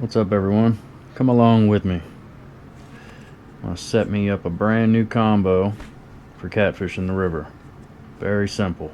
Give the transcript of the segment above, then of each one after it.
What's up, everyone? Come along with me. I'm gonna set me up a brand new combo for catfish in the river. Very simple.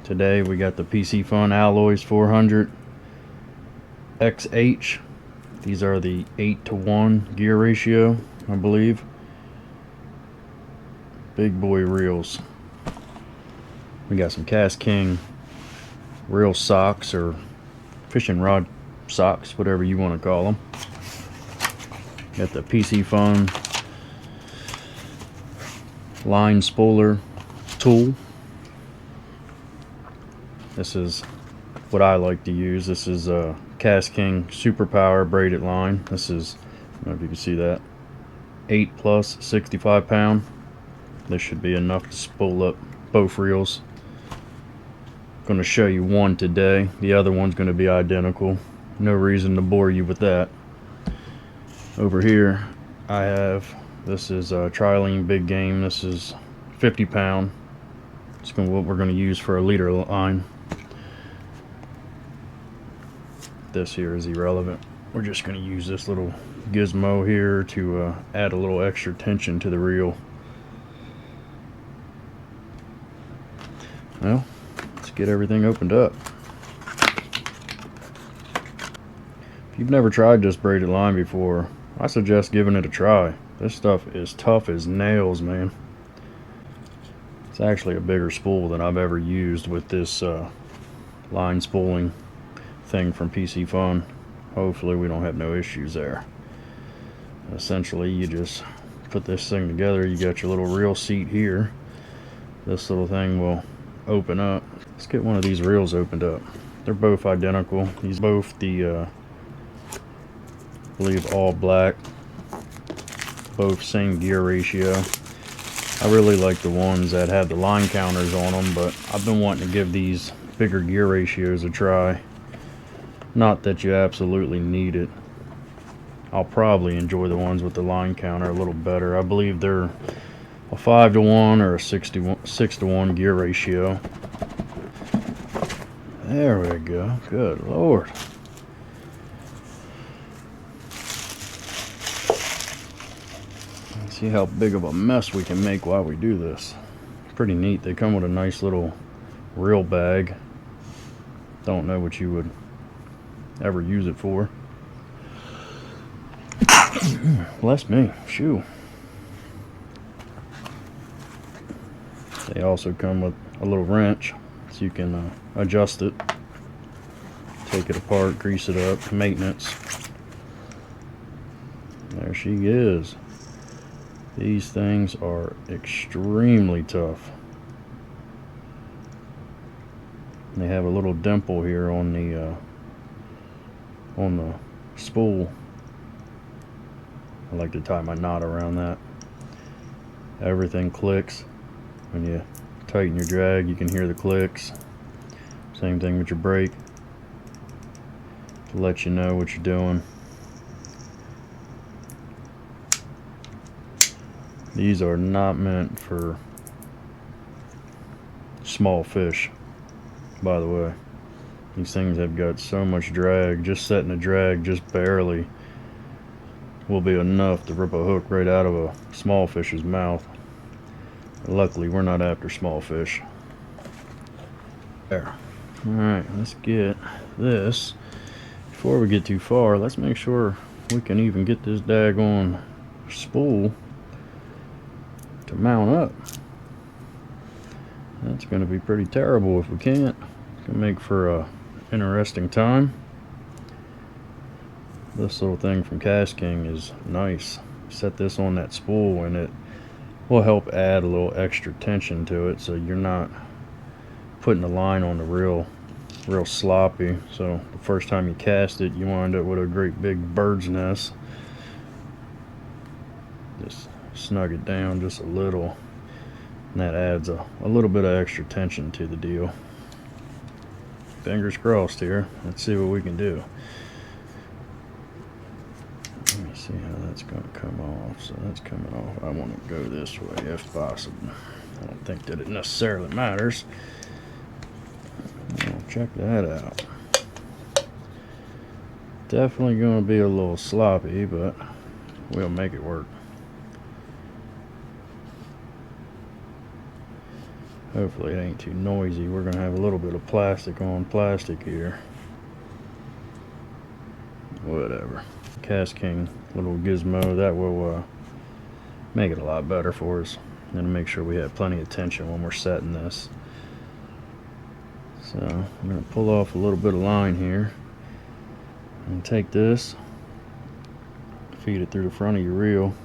Today we got the PC Fun Alloys 400 XH. These are the 8-to-1 gear ratio, I believe. Big boy reels. We got some Cast King reel socks, or fishing rod socks, whatever you want to call them. Got the PC Fun line spooler tool. This is what I like to use. This is a Cast King Superpower braided line. This is, I don't know if you can see that, 8 plus 65 pound. This should be enough to spool up both reels. Going to show you one today. The other one's going to be identical. No reason to bore you with that. Over here I have, this is a Trilene Big Game. This is 50 pound. It's what we're going to use for a leader line. This here is irrelevant. We're just going to use this little gizmo here to add a little extra tension to the reel. Well, let's get everything opened up. If you've never tried this braided line before, I suggest giving it a try. This stuff is tough as nails, man. It's actually a bigger spool than I've ever used with this line spooling thing from PC Fun. Hopefully we don't have no issues there. Essentially, you just put this thing together. You got your little reel seat here. This little thing will open up. Let's get one of these reels opened up. They're both identical. These both the I believe all black, both same gear ratio. I really like the ones that have the line counters on them, but I've been wanting to give these bigger gear ratios a try. Not that you absolutely need it. I'll probably enjoy the ones with the line counter a little better. I believe they're a 5-to-1 or a 6-to-1 gear ratio. There we go. Good Lord. See how big of a mess we can make while we do this. Pretty neat. They come with a nice little reel bag. Don't know what you would ever use it for. Bless me. Shoo. They also come with a little wrench so you can adjust it, take it apart, grease it up, maintenance. There she is. These things are extremely tough. They have a little dimple here on the spool. I like to tie my knot around that. Everything clicks. When you tighten your drag, you can hear the clicks. Same thing with your brake, to let you know what you're doing. These are not meant for small fish, by the way. These things have got so much drag. Just setting a drag just barely will be enough to rip a hook right out of a small fish's mouth. Luckily, we're not after small fish. There. Alright, let's get this. Before we get too far, let's make sure we can even get this daggone spool to mount up. That's going to be pretty terrible if we can't. It's going to make for a interesting time. This little thing from Cast King is nice. Set this on that spool and it will help add a little extra tension to it, so you're not putting the line on the reel real sloppy. So the first time you cast it, you wind up with a great big bird's nest. Just snug it down just a little, and that adds a little bit of extra tension to the deal. Fingers crossed here. Let's see what we can do. Let me see how that's going to come off. So that's coming off. I want to go this way if possible. I don't think that it necessarily matters. Well, check that out. Definitely going to be a little sloppy, but we'll make it work. Hopefully it ain't too noisy. We're going to have a little bit of plastic on plastic here. Whatever. Catfishing little gizmo, that will make it a lot better for us. And make sure we have plenty of tension when we're setting this. So I'm going to pull off a little bit of line here. And take this, feed it through the front of your reel.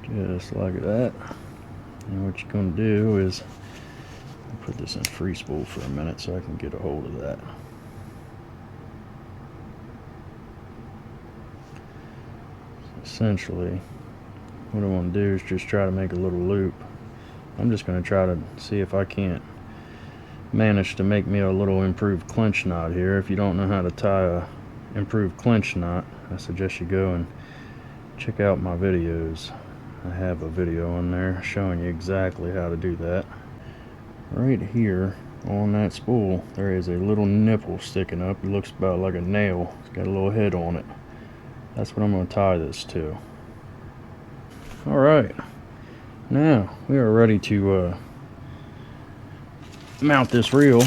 Just like that. And what you're going to do is put this in free spool for a minute so I can get a hold of that. Essentially, what I want to do is just try to make a little loop. I'm just going to try to see if I can't manage to make me a little improved clinch knot here. If you don't know how to tie a improved clinch knot, I suggest you go and check out my videos. I have a video on there showing you exactly how to do that. Right here on that spool there is a little nipple sticking up. It looks about like a nail. It's got a little head on it. That's what I'm going to tie this to. Alright, now we are ready to mount this reel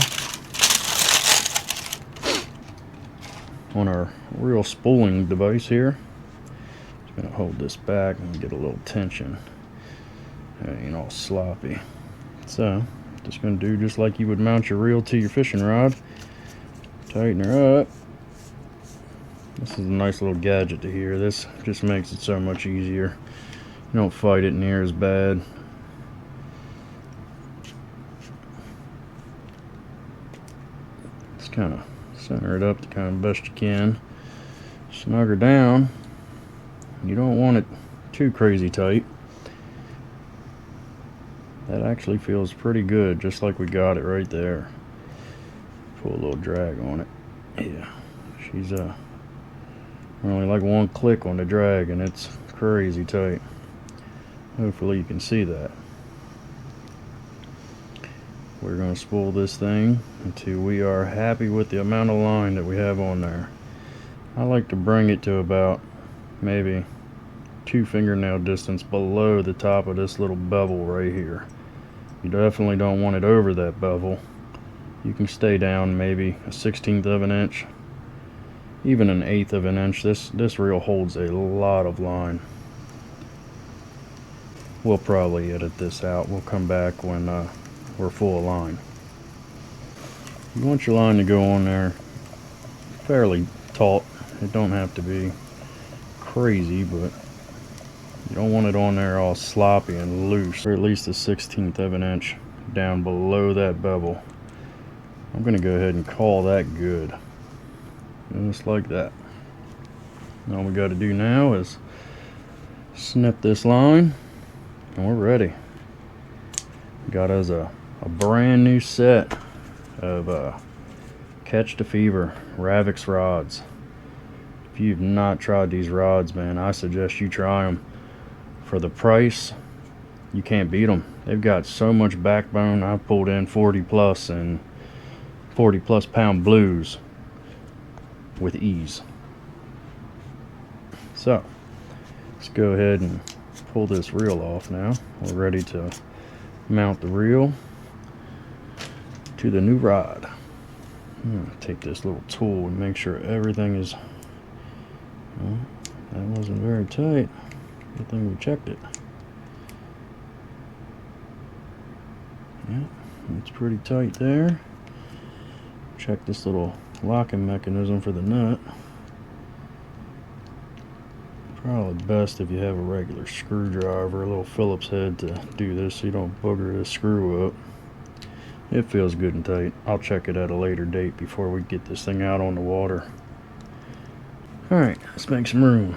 on our reel spooling device here. Just going to hold this back and get a little tension. It ain't all sloppy. So just going to do just like you would mount your reel to your fishing rod. Tighten her up. This is a nice little gadget to hear. This just makes it so much easier. You don't fight it near as bad. Just kind of center it up the kind of best you can. Snug her down. You don't want it too crazy tight. That actually feels pretty good, just like we got it right there. Pull a little drag on it. Yeah, she's only like one click on the drag and it's crazy tight. Hopefully you can see that. We're going to spool this thing until we are happy with the amount of line that we have on there. I like to bring it to about maybe 2 fingernail distance below the top of this little bevel right here. You definitely don't want it over that bevel. You can stay down maybe a 1/16 of an inch, even an 1/8 of an inch. This reel holds a lot of line. We'll probably edit this out. We'll come back when we're full of line. You want your line to go on there fairly taut. It don't have to be crazy, but you don't want it on there all sloppy and loose. Or at least a 1/16 of an inch down below that bevel. I'm going to go ahead and call that good. Just like that. All we got to do now is snip this line and we're ready. Got us a brand new set of Catch the Fever Ravix rods. If you've not tried these rods, man, I suggest you try them. For the price, you can't beat them. They've got so much backbone. I've pulled in 40 plus and 40 plus pound blues with ease. So let's go ahead and pull this reel off now. We're ready to mount the reel to the new rod. I'm going to take this little tool and make sure everything is, well, that wasn't very tight. Good thing we checked it. Yeah, it's pretty tight there. Check this little locking mechanism for the nut. Probably best if you have a regular screwdriver, a little Phillips head to do this so you don't booger this screw up. It feels good and tight. I'll check it at a later date before we get this thing out on the water. Alright, let's make some room.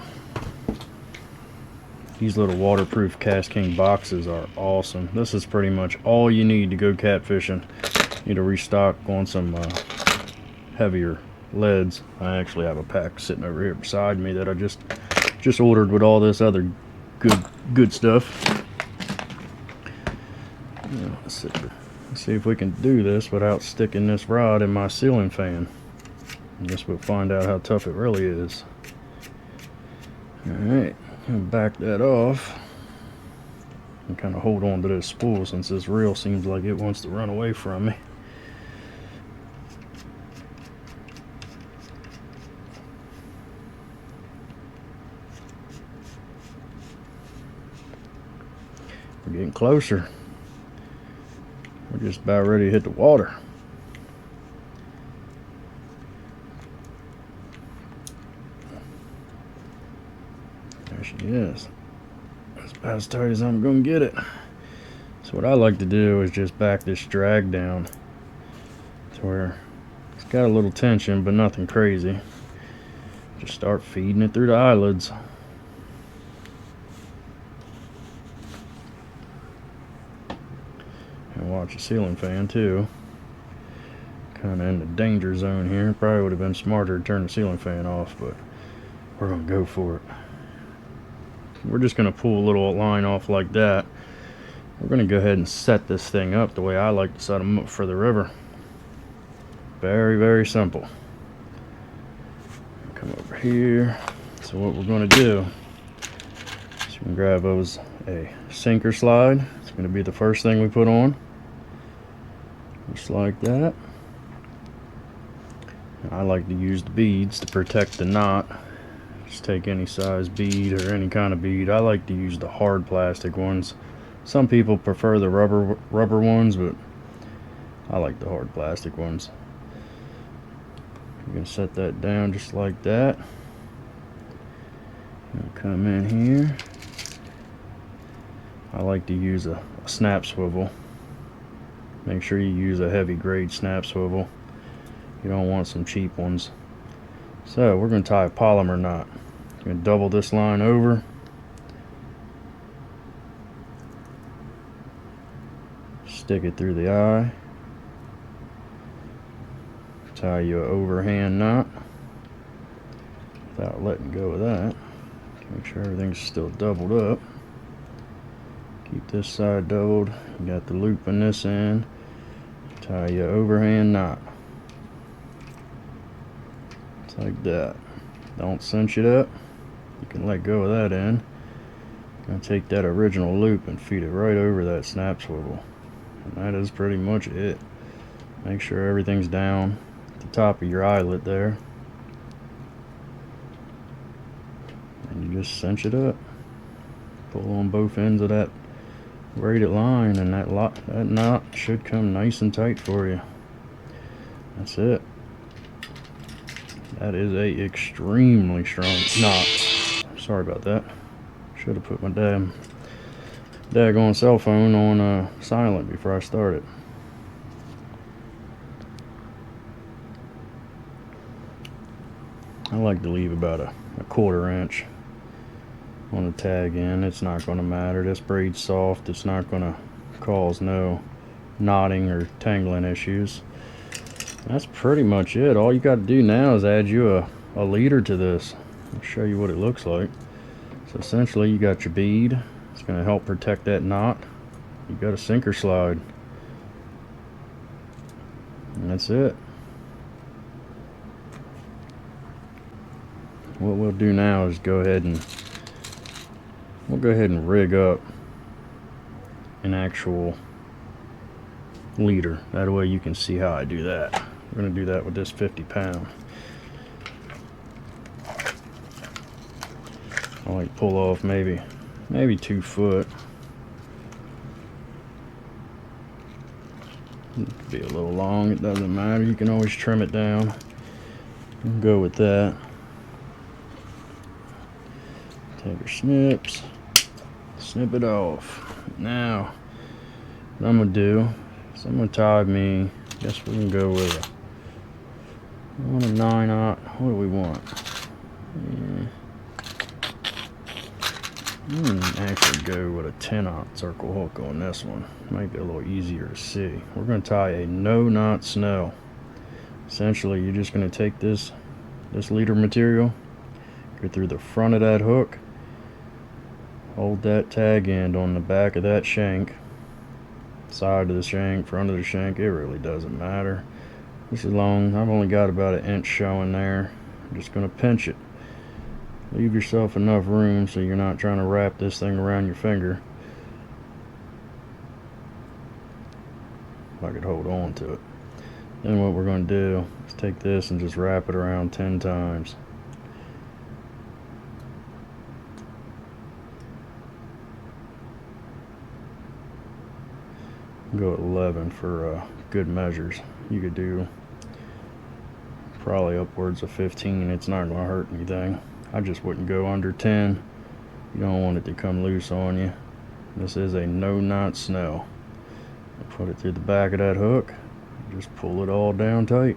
These little waterproof catfishing boxes are awesome. This is pretty much all you need to go catfishing. You need to restock on some heavier leads. I actually have a pack sitting over here beside me that I just ordered with all this other good stuff. Yeah, let's Let's see if we can do this without sticking this rod in my ceiling fan. I guess we'll find out how tough it really is. Alright, I'm gonna back that off and kind of hold on to this spool since this reel seems like it wants to run away from me. We're getting closer. We're just about ready to hit the water. There she is. That's about as tight as I'm going to get it. So what I like to do is just back this drag down to where it's got a little tension but nothing crazy. Just start feeding it through the eyelids. And watch the ceiling fan too. Kind of in the danger zone here. Probably would have been smarter to turn the ceiling fan off, but we're going to go for it. We're just going to pull a little line off like that. We're going to go ahead and set this thing up the way I like to set them up for the river. Very, very simple. Come over here. So what we're going to do is we're going to grab those a sinker slide. It's going to be the first thing we put on. Just like that. And I like to use the beads to protect the knot. Just take any size bead or any kind of bead. I like to use the hard plastic ones. Some people prefer the rubber ones, but I like the hard plastic ones. You're going to set that down just like that. Come in here. I like to use a snap swivel. Make sure you use a heavy grade snap swivel. You don't want some cheap ones. So we're going to tie a polymer knot. I'm going to double this line over. Stick it through the eye. Tie you an overhand knot without letting go of that. Make sure everything's still doubled up. Keep this side doubled. You got the loop in this end. Tie your overhand knot. Just like that. Don't cinch it up. You can let go of that end. I'm going to take that original loop and feed it right over that snap swivel. And that is pretty much it. Make sure everything's down at the top of your eyelet there. And you just cinch it up. Pull on both ends of that braided line, and that knot should come nice and tight for you. That's it. That is a extremely strong knot. Sorry about that. Should have put my daggone cell phone on silent before I started. I like to leave about a 1/4 inch on the tag end. It's not going to matter. This braid's soft. It's not going to cause no knotting or tangling issues. That's pretty much it. All you got to do now is add you a leader to this. I'll show you what it looks like. So essentially you got your bead. It's going to help protect that knot. You got a sinker slide. And that's it. What we'll do now is we'll go ahead and rig up an actual leader. That way you can see how I do that. We're going to do that with this 50-pound. I like to pull off maybe 2 foot. It could be a little long, it doesn't matter. You can always trim it down and go with that. Take your snips, snip it off. Now, what I'm going to do is I'm going to tie me, I guess we can go with a 9/0. What do we want? Yeah. I'm going to actually go with a 10/0 circle hook on this one. Might be a little easier to see. We're going to tie a no-knot snell. Essentially, you're just going to take this leader material, go through the front of that hook, hold that tag end on the back of that shank, side of the shank, front of the shank, it really doesn't matter. This is long. I've only got about an inch showing there. I'm just going to pinch it. Leave yourself enough room so you're not trying to wrap this thing around your finger. If I could hold on to it. Then what we're going to do is take this and just wrap it around 10 times. Go at 11 for good measures. You could do probably upwards of 15. It's not going to hurt anything. I just wouldn't go under 10. You don't want it to come loose on you. This is a no knot snell. Put it through the back of that hook. Just pull it all down tight.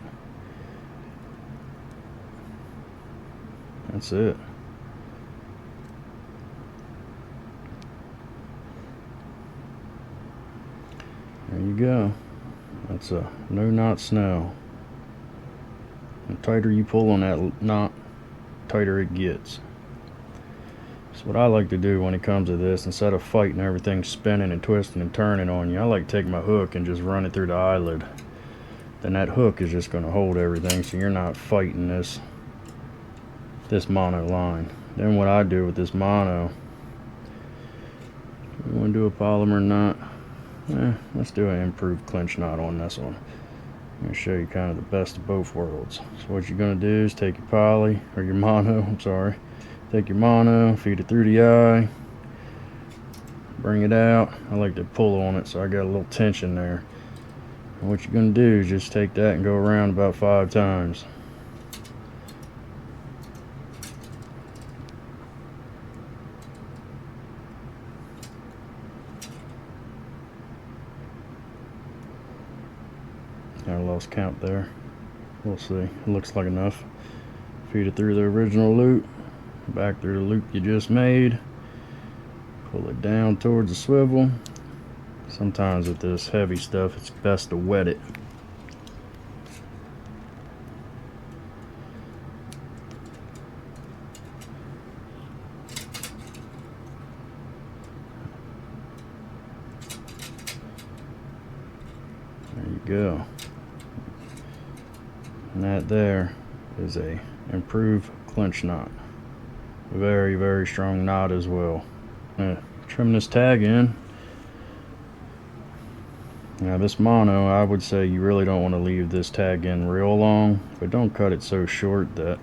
That's it. There you go. That's a no knot snell. The tighter you pull on that knot, tighter it gets. So what I like to do when it comes to this, instead of fighting everything spinning and twisting and turning on you, I like to take my hook and just run it through the eyelid. Then that hook is just going to hold everything, so you're not fighting this mono line. Then what I do with this mono, you want to do a polymer knot? Let's do an improved clinch knot on this one. I'm going to show you kind of the best of both worlds. So what you're going to do is take your poly, or your mono, I'm sorry. Take your mono, feed it through the eye, bring it out. I like to pull on it so I got a little tension there. And what you're going to do is just take that and go around about 5 times. I lost count there. We'll see. It looks like enough. Feed it through the original loop, back through the loop you just made. Pull it down towards the swivel. Sometimes with this heavy stuff, it's best to wet it. There you go. And that there is a improved clinch knot. Very, very strong knot as well. Trim this tag in. Now this mono, I would say you really don't want to leave this tag in real long, but don't cut it so short that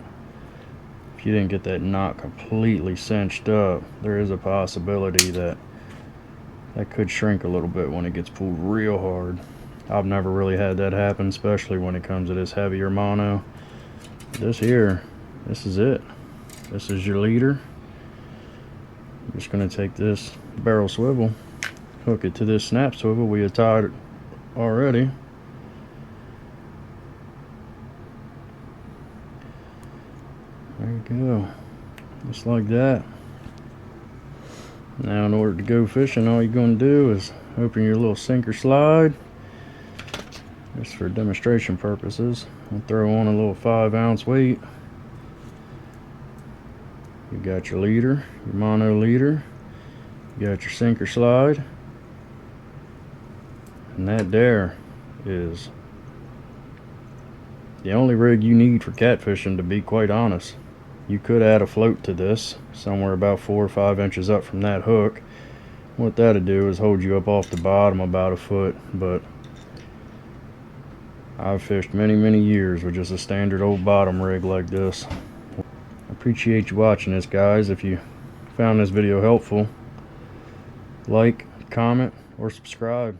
if you didn't get that knot completely cinched up, there is a possibility that could shrink a little bit when it gets pulled real hard. I've never really had that happen, especially when it comes to this heavier mono. This here, this is it. This is your leader. I'm just going to take this barrel swivel, hook it to this snap swivel we had tied it already. There you go. Just like that. Now in order to go fishing, all you're going to do is open your little sinker slide. Just for demonstration purposes. I'll throw on a little 5-ounce weight. You got your leader, your mono leader. You got your sinker slide. And that there is the only rig you need for catfishing, to be quite honest. You could add a float to this, somewhere about 4 or 5 inches up from that hook. What that'll do is hold you up off the bottom about a foot, but I've fished many, many years with just a standard old bottom rig like this. I appreciate you watching this, guys. If you found this video helpful, like, comment, or subscribe.